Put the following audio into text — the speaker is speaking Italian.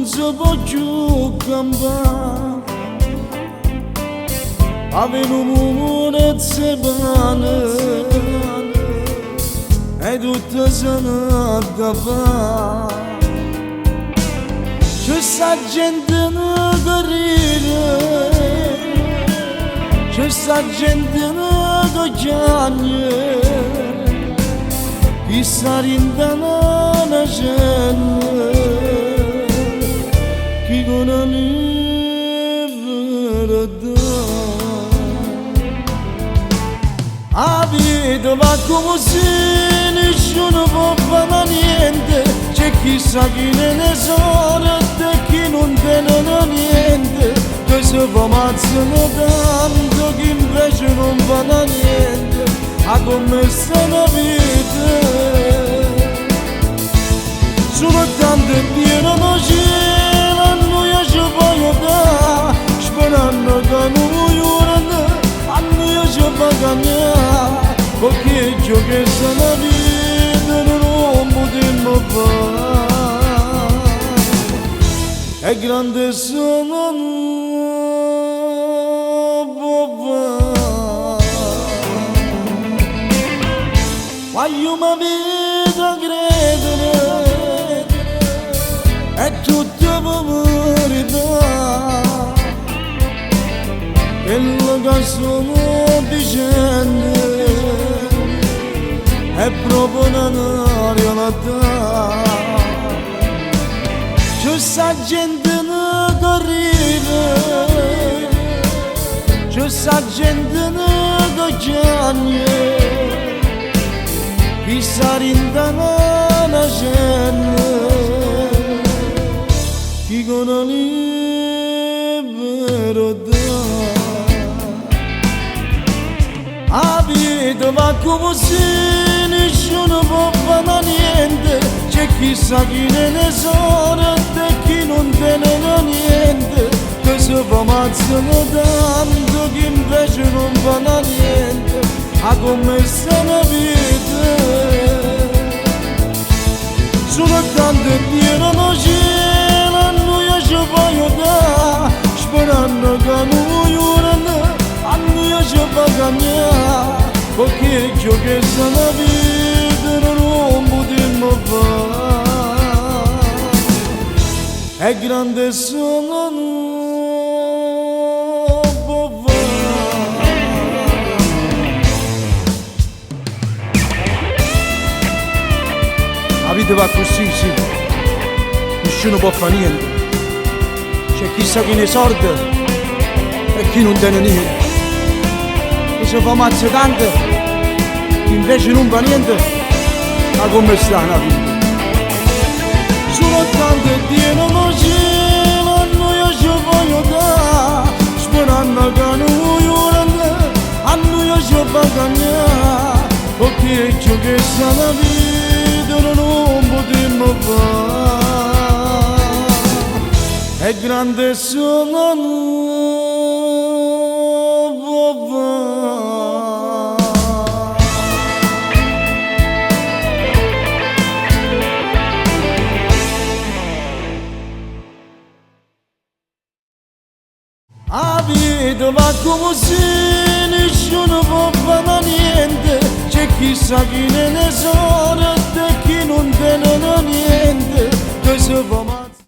so voglio campare, avevo murezze pane e tutta sana da fa. C'è sta gente che ride, c'è sta gente che chiagna, chi sta rindana gente, chi con la libertà. La vita va come se nessuno può fare niente, c'è chi sa chi ne sono e chi non tiene niente, che si fa mazzano tanto, chi invece non fa niente, a come sta la vita. Sono tante piene di cielo, noi ci voglio dare, sperando che non muoiono, a noi ci va cambiare, perché ciò che sta la vita non potremmo fare. È grande sono voglio una vita credere, è tutta verità, quello che sono dicendo è proprio una realtà. C'è sta gente che ride, c'è sta gente che chiagna, chi sta rindana la gente, chi con la libertà. La vita va come se nessuno può fare niente, c'è chi sa chi ne sono e chi non tiene niente, che si fa mazzano tanto, chi invece non fa niente, a come sta la vita. Sono tante piene di cielo, noi ci voglio dare, sperando che non muoiono, a noi ci va cambiare, perché ciò che sta la vita non potremmo fare. È grande sono la vita va così, sì, nessuno può fare niente, c'è chi sa chi ne sorda e chi non tiene niente, chi si fa mazza tante, chi invece non fa niente, ma come sta la vita? Sono tante piene di cielo, noi ci voglio dare, sperando che non muoiono, a noi ci va cambiare, perché ciò che sta la vita non potremmo fare. È grande sono la vita va come se nessuno può fare niente, c'è chi sa chi ne sono